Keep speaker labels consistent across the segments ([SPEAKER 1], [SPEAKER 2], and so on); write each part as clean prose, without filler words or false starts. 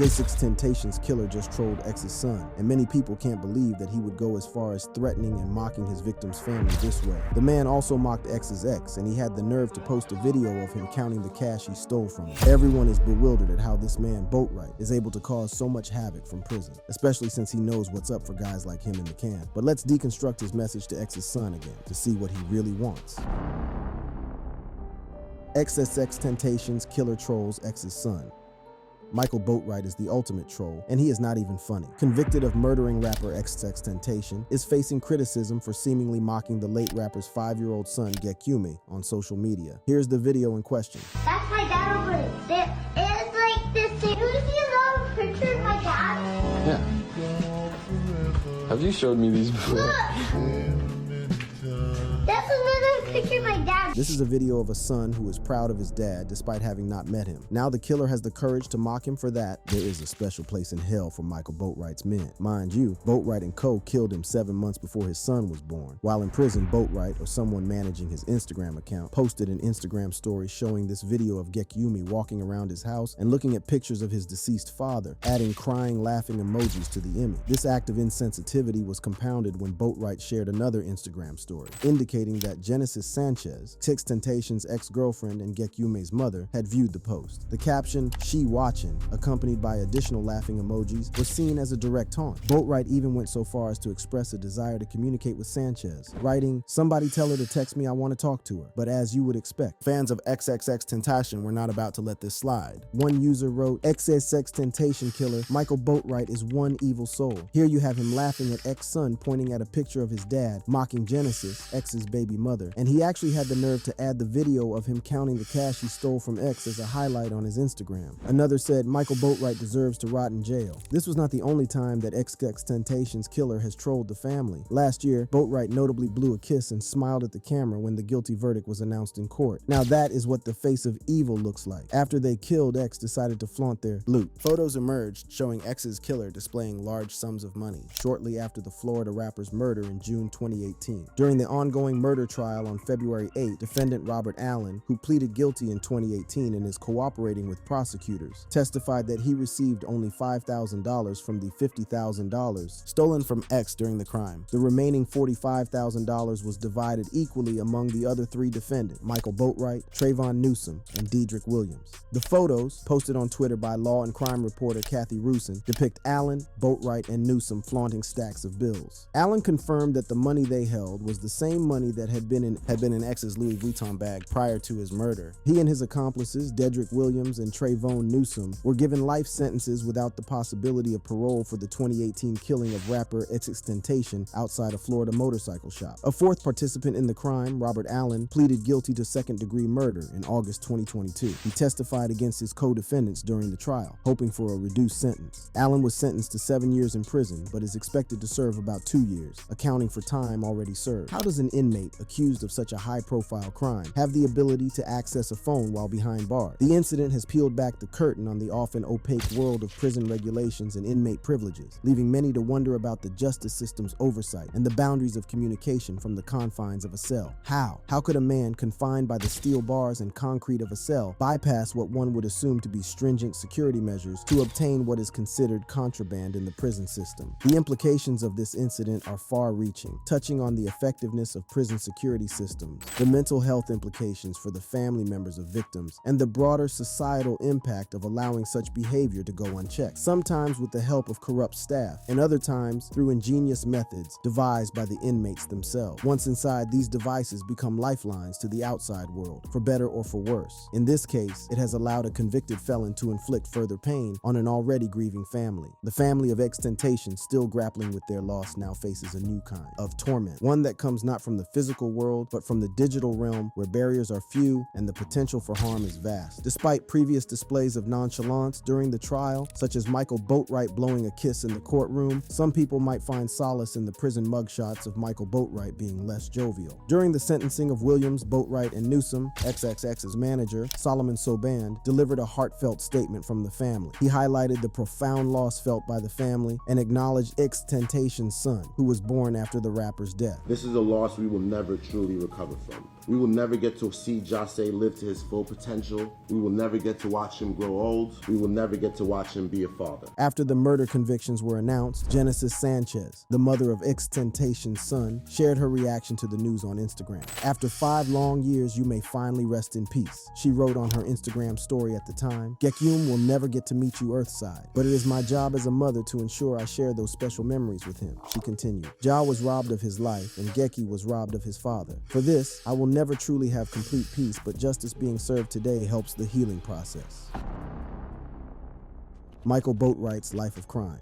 [SPEAKER 1] XXXTentacion's killer just trolled X's son, and many people can't believe that he would go as far as threatening and mocking his victim's family this way. The man also mocked X's ex, and he had the nerve to post a video of him counting the cash he stole from him. Everyone is bewildered at how this man, Boatwright, is able to cause so much havoc from prison, especially since he knows what's up for guys like him in the can. But let's deconstruct his message to X's son again to see what he really wants. XXXTentacion's killer trolls X's son. Michael Boatwright is the ultimate troll, and he is not even funny. Convicted of murdering rapper XXXTentacion, is facing criticism for seemingly mocking the late rapper's 5-year-old son, XXXTentacion, on social media. Here's the video in question.
[SPEAKER 2] That's my dad over there. It's like this thing. Do you see a picture of my dad?
[SPEAKER 3] Yeah. Have you showed me these before?
[SPEAKER 2] Look! That's another picture of my dad.
[SPEAKER 1] This is a video of a son who is proud of his dad despite having not met him. Now the killer has the courage to mock him for that. There is a special place in hell for Michael Boatwright's men. Mind you, Boatwright and co. killed him 7 months before his son was born. While in prison, Boatwright, or someone managing his Instagram account, posted an Instagram story showing this video of XXXTentacion walking around his house and looking at pictures of his deceased father, adding crying, laughing emojis to the image. This act of insensitivity was compounded when Boatwright shared another Instagram story, indicating that Genesis Sanchez, XXXTentacion's ex-girlfriend and XXXTentacion's mother, had viewed the post. The caption, "She watching," accompanied by additional laughing emojis, was seen as a direct taunt. Boatwright even went so far as to express a desire to communicate with Sanchez, writing, "Somebody tell her to text me, I want to talk to her." But as you would expect, fans of XXXTentacion were not about to let this slide. One user wrote, "XXXTentacion killer, Michael Boatwright is one evil soul." Here you have him laughing at X-son pointing at a picture of his dad, mocking Genesis, X's baby mother, and he actually had the nerve to add the video of him counting the cash he stole from X as a highlight on his Instagram. Another said, "Michael Boatwright deserves to rot in jail." This was not the only time that XXXTentacion's killer has trolled the family. Last year, Boatwright notably blew a kiss and smiled at the camera when the guilty verdict was announced in court. Now that is what the face of evil looks like. After they killed, X decided to flaunt their loot. Photos emerged showing X's killer displaying large sums of money shortly after the Florida rapper's murder in June 2018. During the ongoing murder trial on February 8, defendant Robert Allen, who pleaded guilty in 2018 and is cooperating with prosecutors, testified that he received only $5,000 from the $50,000 stolen from X during the crime. The remaining $45,000 was divided equally among the other 3 defendants, Michael Boatwright, Trayvon Newsom, and Dedrick Williams. The photos, posted on Twitter by law and crime reporter Kathy Rusin, depict Allen, Boatwright, and Newsom flaunting stacks of bills. Allen confirmed that the money they held was the same money that had been in X's Louis Vuitton bag prior to his murder. He and his accomplices, Dedrick Williams and Trayvon Newsom, were given life sentences without the possibility of parole for the 2018 killing of rapper XXXTentacion outside a Florida motorcycle shop. A 4th participant in the crime, Robert Allen, pleaded guilty to second-degree murder in August 2022. He testified against his co-defendants during the trial, hoping for a reduced sentence. Allen was sentenced to 7 years in prison, but is expected to serve about 2 years, accounting for time already served. How does an inmate accused of such a high-profile crime have the ability to access a phone while behind bars? The incident has peeled back the curtain on the often opaque world of prison regulations and inmate privileges, leaving many to wonder about the justice system's oversight and the boundaries of communication from the confines of a cell. How? How could a man confined by the steel bars and concrete of a cell bypass what one would assume to be stringent security measures to obtain what is considered contraband in the prison system? The implications of this incident are far-reaching, touching on the effectiveness of prison security systems, the mental health implications for the family members of victims, and the broader societal impact of allowing such behavior to go unchecked, sometimes with the help of corrupt staff, and other times through ingenious methods devised by the inmates themselves. Once inside, these devices become lifelines to the outside world, for better or for worse. In this case, it has allowed a convicted felon to inflict further pain on an already grieving family. The family of XXXTentacion, still grappling with their loss, now faces a new kind of torment, one that comes not from the physical world, but from the digital realm, where barriers are few and the potential for harm is vast. Despite previous displays of nonchalance during the trial, such as Michael Boatwright blowing a kiss in the courtroom, some people might find solace in the prison mugshots of Michael Boatwright being less jovial. During the sentencing of Williams, Boatwright, and Newsom, XXX's manager, Solomon Soband, delivered a heartfelt statement from the family. He highlighted the profound loss felt by the family and acknowledged XXXTentacion's son, who was born after the rapper's death.
[SPEAKER 4] This is a loss we will never truly recover from. We will never get to see Jase live to his full potential. We will never get to watch him grow old. We will never get to watch him be a father.
[SPEAKER 1] After the murder convictions were announced, Genesis Sanchez, the mother of XXXTentacion's son, shared her reaction to the news on Instagram. "After 5 long years, you may finally rest in peace," she wrote on her Instagram story at the time. "Gekyum will never get to meet you Earthside, but it is my job as a mother to ensure I share those special memories with him," she continued. "Ja was robbed of his life, and Geki was robbed of his father. For this, I will never truly have complete peace, but justice being served today helps the healing process." Michael Boatwright's life of crime.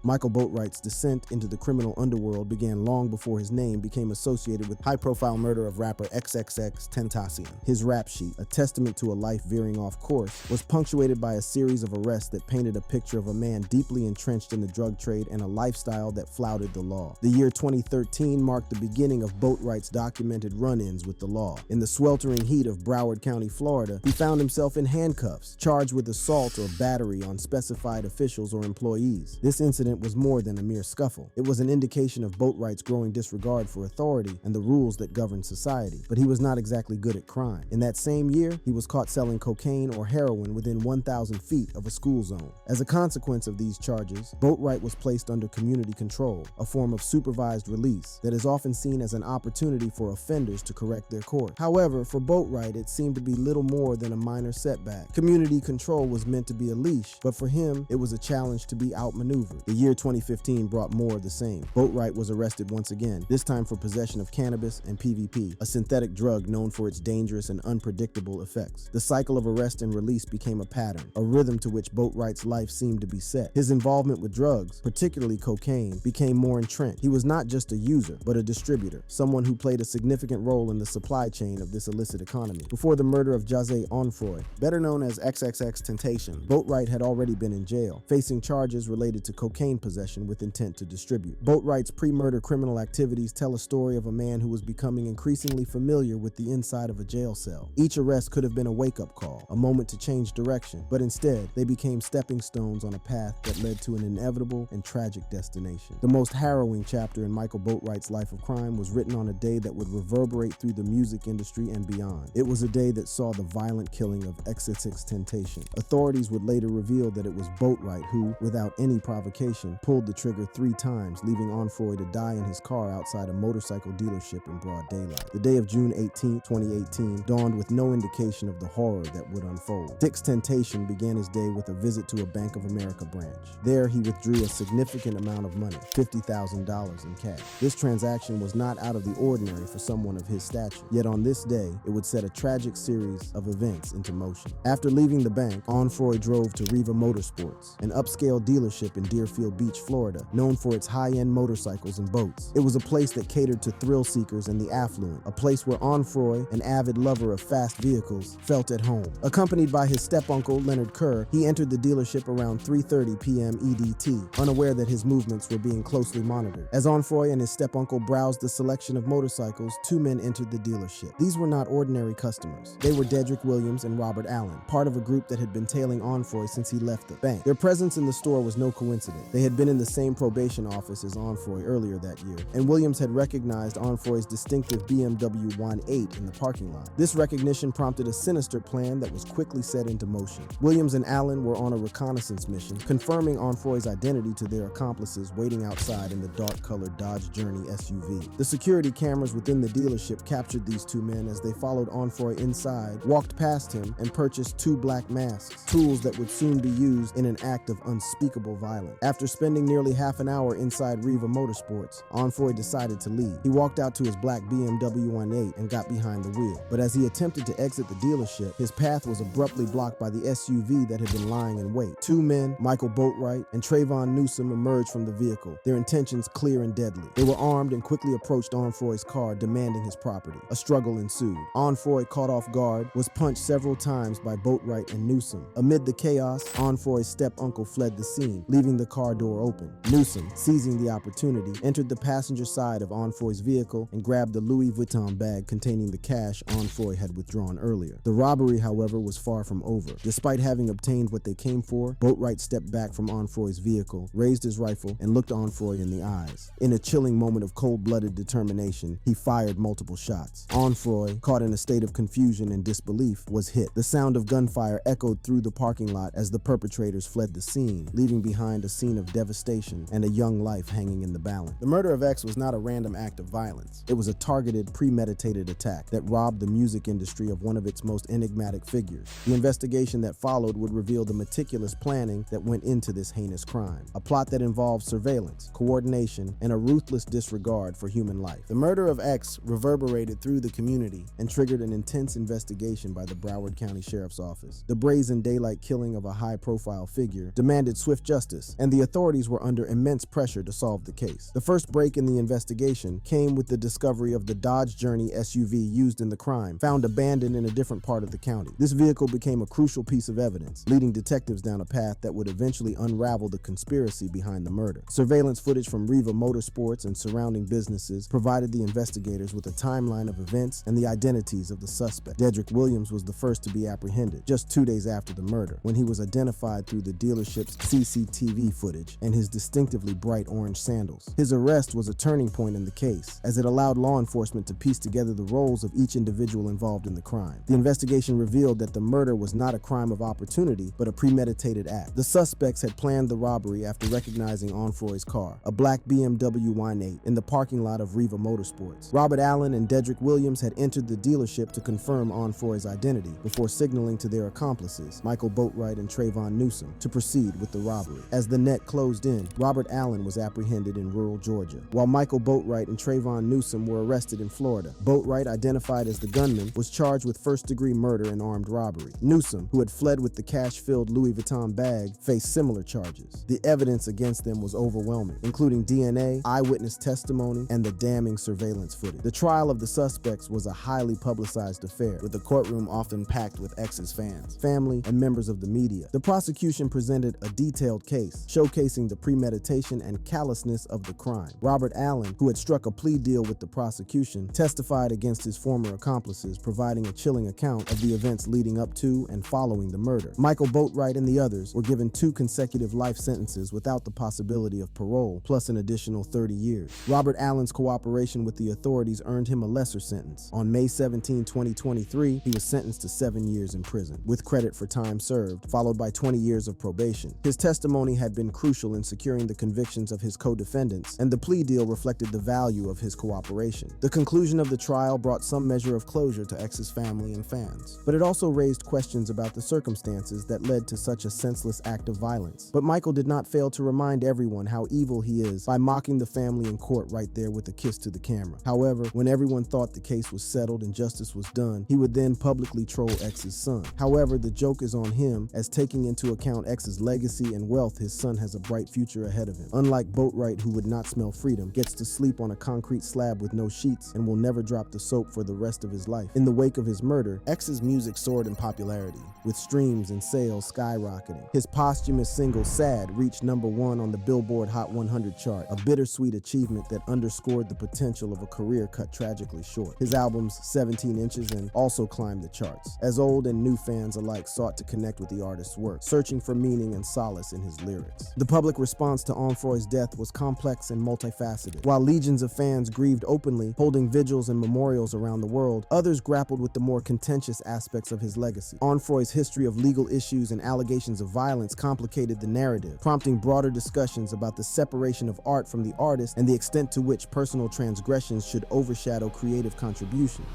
[SPEAKER 1] Michael Boatwright's descent into the criminal underworld began long before his name became associated with high-profile murder of rapper XXXTentacion. His rap sheet, a testament to a life veering off course, was punctuated by a series of arrests that painted a picture of a man deeply entrenched in the drug trade and a lifestyle that flouted the law. The year 2013 marked the beginning of Boatwright's documented run-ins with the law. In the sweltering heat of Broward County, Florida, he found himself in handcuffs, charged with assault or battery on specified officials or employees. This incident was more than a mere scuffle. It was an indication of Boatwright's growing disregard for authority and the rules that govern society. But he was not exactly good at crime. In that same year, he was caught selling cocaine or heroin within 1,000 feet of a school zone. As a consequence of these charges, Boatwright was placed under community control, a form of supervised release that is often seen as an opportunity for offenders to correct their course. However, for Boatwright, it seemed to be little more than a minor setback. Community control was meant to be a leash, but for him, it was a challenge to be outmaneuvered. The year 2015 brought more of the same. Boatwright was arrested once again, this time for possession of cannabis and PVP, a synthetic drug known for its dangerous and unpredictable effects. The cycle of arrest and release became a pattern, a rhythm to which Boatwright's life seemed to be set. His involvement with drugs, particularly cocaine, became more entrenched. He was not just a user, but a distributor, someone who played a significant role in the supply chain of this illicit economy. Before the murder of Jase Onfroy, better known as XXXTentacion, Boatwright had already been in jail, facing charges related to cocaine possession with intent to distribute. Boatwright's pre-murder criminal activities tell a story of a man who was becoming increasingly familiar with the inside of a jail cell. Each arrest could have been a wake-up call, a moment to change direction, but instead, they became stepping stones on a path that led to an inevitable and tragic destination. The most harrowing chapter in Michael Boatwright's life of crime was written on a day that would reverberate through the music industry and beyond. It was a day that saw the violent killing of XXXTentacion. Authorities would later reveal that it was Boatwright who, without any provocation, pulled the trigger 3 times, leaving Onfroy to die in his car outside a motorcycle dealership in broad daylight. The day of June 18, 2018 dawned with no indication of the horror that would unfold. XXXTentacion began his day with a visit to a Bank of America branch. There, he withdrew a significant amount of money, $50,000 in cash. This transaction was not out of the ordinary for someone of his stature, yet on this day, it would set a tragic series of events into motion. After leaving the bank, Onfroy drove to Riva Motorsports, an upscale dealership in Deerfield Beach, Florida, known for its high-end motorcycles and boats. It was a place that catered to thrill seekers and the affluent, a place where Onfroy, an avid lover of fast vehicles, felt at home. Accompanied by his step-uncle, Leonard Kerr, he entered the dealership around 3:30 p.m. EDT, unaware that his movements were being closely monitored. As Onfroy and his step-uncle browsed the selection of motorcycles, 2 men entered the dealership. These were not ordinary customers. They were Dedrick Williams and Robert Allen, part of a group that had been tailing Onfroy since he left the bank. Their presence in the store was no coincidence. They had been in the same probation office as Onfroy earlier that year, and Williams had recognized Onfroy's distinctive BMW 1.8 in the parking lot. This recognition prompted a sinister plan that was quickly set into motion. Williams and Allen were on a reconnaissance mission, confirming Onfroy's identity to their accomplices waiting outside in the dark-colored Dodge Journey SUV. The security cameras within the dealership captured these 2 men as they followed Onfroy inside, walked past him, and purchased 2 black masks, tools that would soon be used in an act of unspeakable violence. After spending nearly half an hour inside Riva Motorsports, Onfroy decided to leave. He walked out to his black BMW 1.8 and got behind the wheel. But as he attempted to exit the dealership, his path was abruptly blocked by the SUV that had been lying in wait. 2 men, Michael Boatwright and Trayvon Newsom, emerged from the vehicle, their intentions clear and deadly. They were armed and quickly approached Onfroy's car, demanding his property. A struggle ensued. Onfroy, caught off guard, was punched several times by Boatwright and Newsom. Amid the chaos, Onfroy's step-uncle fled the scene, leaving the car car door open. Newsom, seizing the opportunity, entered the passenger side of Onfroy's vehicle and grabbed the Louis Vuitton bag containing the cash Onfroy had withdrawn earlier. The robbery, however, was far from over. Despite having obtained what they came for, Boatwright stepped back from Onfroy's vehicle, raised his rifle, and looked Onfroy in the eyes. In a chilling moment of cold-blooded determination, he fired multiple shots. Onfroy, caught in a state of confusion and disbelief, was hit. The sound of gunfire echoed through the parking lot as the perpetrators fled the scene, leaving behind a scene of devastation and a young life hanging in the balance. The murder of X was not a random act of violence. It was a targeted, premeditated attack that robbed the music industry of one of its most enigmatic figures. The investigation that followed would reveal the meticulous planning that went into this heinous crime, a plot that involved surveillance, coordination, and a ruthless disregard for human life. The murder of X reverberated through the community and triggered an intense investigation by the Broward County Sheriff's Office. The brazen daylight killing of a high-profile figure demanded swift justice, and the authorities were under immense pressure to solve the case. The first break in the investigation came with the discovery of the Dodge Journey SUV used in the crime, found abandoned in a different part of the county. This vehicle became a crucial piece of evidence, leading detectives down a path that would eventually unravel the conspiracy behind the murder. Surveillance footage from Riva Motorsports and surrounding businesses provided the investigators with a timeline of events and the identities of the suspect. Dedrick Williams was the first to be apprehended, just 2 days after the murder, when he was identified through the dealership's CCTV footage and his distinctively bright orange sandals. His arrest was a turning point in the case, as it allowed law enforcement to piece together the roles of each individual involved in the crime. The investigation revealed that the murder was not a crime of opportunity, but a premeditated act. The suspects had planned the robbery after recognizing Onfroy's car, a black BMW Y8, in the parking lot of Riva Motorsports. Robert Allen and Dedrick Williams had entered the dealership to confirm Onfroy's identity before signaling to their accomplices, Michael Boatwright and Trayvon Newsom, to proceed with the robbery. As the net closed in, Robert Allen was apprehended in rural Georgia, while Michael Boatwright and Trayvon Newsom were arrested in Florida. Boatwright, identified as the gunman, was charged with first-degree murder and armed robbery. Newsom, who had fled with the cash-filled Louis Vuitton bag, faced similar charges. The evidence against them was overwhelming, including DNA, eyewitness testimony, and the damning surveillance footage. The trial of the suspects was a highly publicized affair, with the courtroom often packed with X's fans, family, and members of the media. The prosecution presented a detailed case, showcasing the premeditation and callousness of the crime. Robert Allen, who had struck a plea deal with the prosecution, testified against his former accomplices, providing a chilling account of the events leading up to and following the murder. Michael Boatwright and the others were given 2 consecutive life sentences without the possibility of parole, plus an additional 30 years. Robert Allen's cooperation with the authorities earned him a lesser sentence. On May 17, 2023, he was sentenced to 7 years in prison, with credit for time served, followed by 20 years of probation. His testimony had been crucial in securing the convictions of his co-defendants, and the plea deal reflected the value of his cooperation. The conclusion of the trial brought some measure of closure to X's family and fans, but it also raised questions about the circumstances that led to such a senseless act of violence. But Michael did not fail to remind everyone how evil he is by mocking the family in court right there with a kiss to the camera. However, when everyone thought the case was settled and justice was done, he would then publicly troll X's son. However, the joke is on him, as taking into account X's legacy and wealth, his son has a bright future ahead of him. Unlike Boatwright, who would not smell freedom, gets to sleep on a concrete slab with no sheets, and will never drop the soap for the rest of his life. In the wake of his murder, X's music soared in popularity, with streams and sales skyrocketing. His posthumous single, Sad, reached #1 on the Billboard Hot 100 chart, a bittersweet achievement that underscored the potential of a career cut tragically short. His albums, 17 Inches and also climbed the charts, as old and new fans alike sought to connect with the artist's work, searching for meaning and solace in his lyrics. The public response to Onfroy's death was complex and multifaceted. While legions of fans grieved openly, holding vigils and memorials around the world, others grappled with the more contentious aspects of his legacy. Onfroy's history of legal issues and allegations of violence complicated the narrative, prompting broader discussions about the separation of art from the artist and the extent to which personal transgressions should overshadow creative contributions.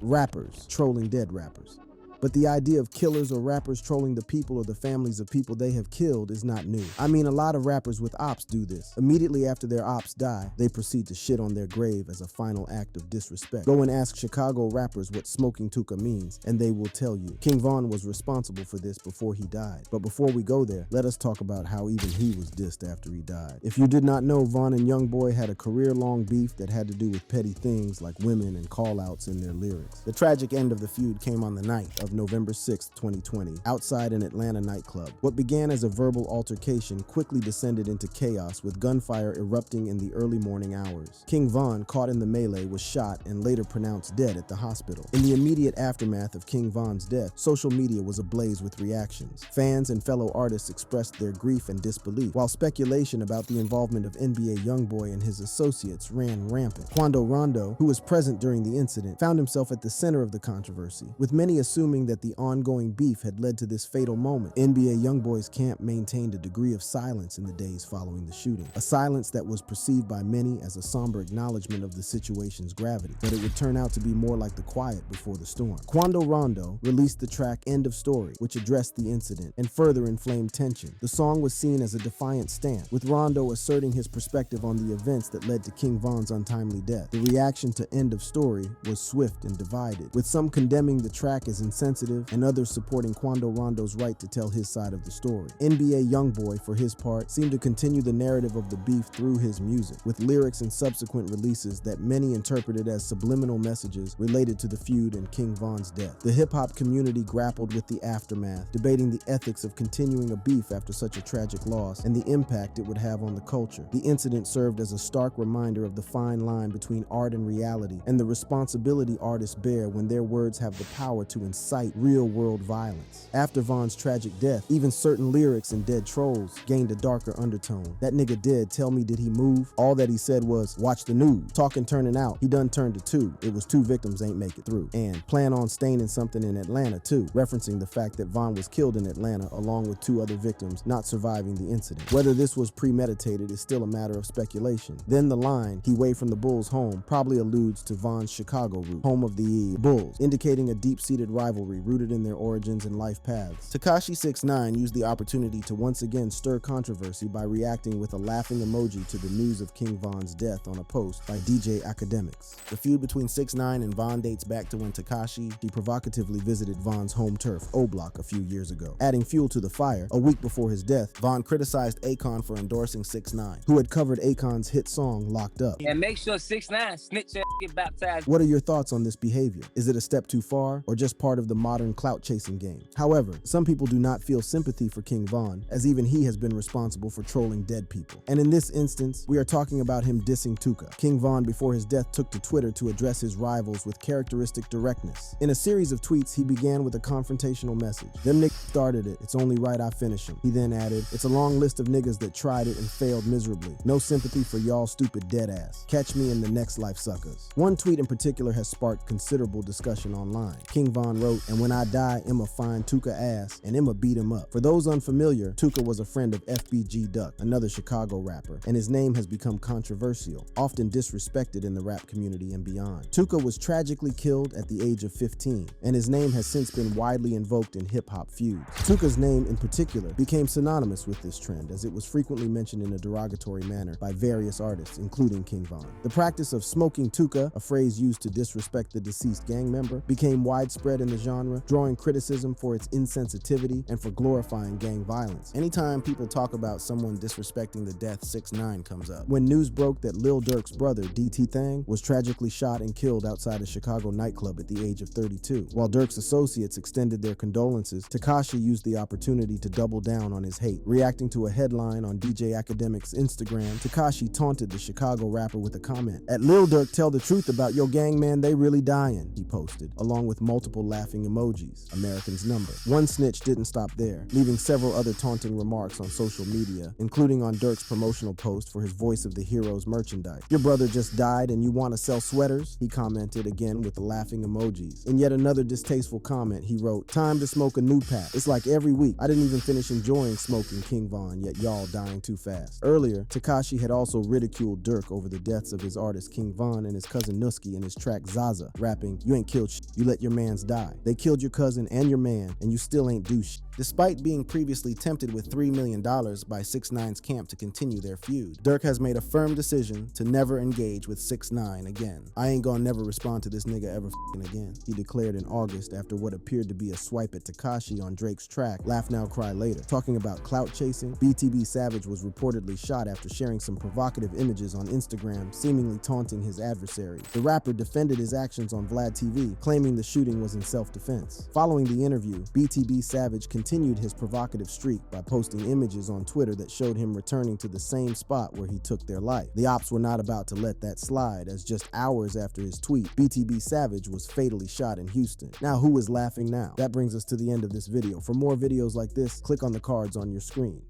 [SPEAKER 1] Rappers trolling dead rappers. But the idea of killers or rappers trolling the people or the families of people they have killed is not new. I mean, a lot of rappers with ops do this. Immediately after their ops die, they proceed to shit on their grave as a final act of disrespect. Go and ask Chicago rappers what smoking tuka means, and they will tell you. King Von was responsible for this before he died. But before we go there, let us talk about how even he was dissed after he died. If you did not know, Von and Youngboy had a career-long beef that had to do with petty things like women and call-outs in their lyrics. The tragic end of the feud came on the night of of November 6, 2020, outside an Atlanta nightclub. What began as a verbal altercation quickly descended into chaos, with gunfire erupting in the early morning hours. King Von, caught in the melee, was shot and later pronounced dead at the hospital. In the immediate aftermath of King Von's death, social media was ablaze with reactions. Fans and fellow artists expressed their grief and disbelief, while speculation about the involvement of NBA YoungBoy and his associates ran rampant. Quando Rondo, who was present during the incident, found himself at the center of the controversy, with many assuming that the ongoing beef had led to this fatal moment. NBA YoungBoy's camp maintained a degree of silence in the days following the shooting, a silence that was perceived by many as a somber acknowledgement of the situation's gravity, but it would turn out to be more like the quiet before the storm. Quando Rondo released the track End of Story, which addressed the incident and further inflamed tension. The song was seen as a defiant stand, with Rondo asserting his perspective on the events that led to King Von's untimely death. The reaction to End of Story was swift and divided, with some condemning the track as insensitive and others supporting Quando Rondo's right to tell his side of the story. NBA YoungBoy, for his part, seemed to continue the narrative of the beef through his music, with lyrics and subsequent releases that many interpreted as subliminal messages related to the feud and King Von's death. The hip-hop community grappled with the aftermath, debating the ethics of continuing a beef after such a tragic loss and the impact it would have on the culture. The incident served as a stark reminder of the fine line between art and reality, and the responsibility artists bear when their words have the power to incite real-world violence. After Von's tragic death, even certain lyrics in Dead Trolls gained a darker undertone. That nigga dead, tell me did he move? All that he said was, watch the news. Talking turning out, he done turned to two. It was two victims ain't make it through. And plan on staining something in Atlanta too, referencing the fact that Von was killed in Atlanta along with two other victims not surviving the incident. Whether this was premeditated is still a matter of speculation. Then the line, he way from the Bulls home, probably alludes to Von's Chicago root, home of the Bulls, indicating a deep-seated rivalry rooted in their origins and life paths. Tekashi 6ix9ine used the opportunity to once again stir controversy by reacting with a laughing emoji to the news of King Von's death on a post by DJ Academics. The feud between 6ix9ine and Von dates back to when Tekashi provocatively visited Von's home turf, O Block, a few years ago. Adding fuel to the fire, a week before his death, Von criticized Akon for endorsing 6ix9ine, who had covered Akon's hit song Locked Up.
[SPEAKER 5] And make sure 6ix9ine snitch and get baptized.
[SPEAKER 1] What are your thoughts on this behavior? Is it a step too far, or just part of the modern clout-chasing game? However, some people do not feel sympathy for King Von, as even he has been responsible for trolling dead people. And in this instance, we are talking about him dissing Tuka. King Von, before his death, took to Twitter to address his rivals with characteristic directness. In a series of tweets, he began with a confrontational message. Them niggas started it, it's only right I finish them. He then added, it's a long list of niggas that tried it and failed miserably. No sympathy for y'all stupid dead ass. Catch me in the next life, suckers. One tweet in particular has sparked considerable discussion online. King Von wrote, and when I die, I'ma find Tuka ass and I'ma beat him up. For those unfamiliar, Tuka was a friend of FBG Duck, another Chicago rapper, and his name has become controversial, often disrespected in the rap community and beyond. Tuka was tragically killed at the age of 15, and his name has since been widely invoked in hip-hop feuds. Tuka's name in particular became synonymous with this trend, as it was frequently mentioned in a derogatory manner by various artists, including King Von. The practice of smoking Tuka, a phrase used to disrespect the deceased gang member, became widespread in the genre, drawing criticism for its insensitivity and for glorifying gang violence. Anytime people talk about someone disrespecting the death, 6ix9ine comes up. When news broke that Lil Durk's brother, DT Thang, was tragically shot and killed outside a Chicago nightclub at the age of 32, while Durk's associates extended their condolences, Tekashi used the opportunity to double down on his hate. Reacting to a headline on DJ Academic's Instagram, Tekashi taunted the Chicago rapper with a comment. At Lil Durk, tell the truth about your gang, man, they really dying, he posted, along with multiple laughing emojis, American's number. One snitch didn't stop there, leaving several other taunting remarks on social media, including on Durk's promotional post for his Voice of the Heroes merchandise. Your brother just died and you want to sell sweaters? He commented again with the laughing emojis. In yet another distasteful comment, he wrote, time to smoke a new pack. It's like every week. I didn't even finish enjoying smoking King Von, yet y'all dying too fast. Earlier, Tekashi had also ridiculed Durk over the deaths of his artist King Von and his cousin Nusky in his track Zaza, rapping, you ain't killed shit, you let your mans die. They killed your cousin and your man, and you still ain't do shit. despite being previously tempted with $3 million by 6ix9ine's camp to continue their feud. Durk has made a firm decision to never engage with 6ix9ine again. "I ain't gonna never respond to this nigga ever f***ing again," he declared in August after what appeared to be a swipe at Tekashi on Drake's track Laugh Now Cry Later. Talking about clout chasing, BTB Savage was reportedly shot after sharing some provocative images on Instagram, seemingly taunting his adversary. The rapper defended his actions on Vlad TV, claiming the shooting was in self-defense. Following the interview, BTB Savage continued his provocative streak by posting images on Twitter that showed him returning to the same spot where he took their life. The ops were not about to let that slide, as just hours after his tweet, BTB Savage was fatally shot in Houston. Now, who is laughing now? That brings us to the end of this video. For more videos like this, click on the cards on your screen.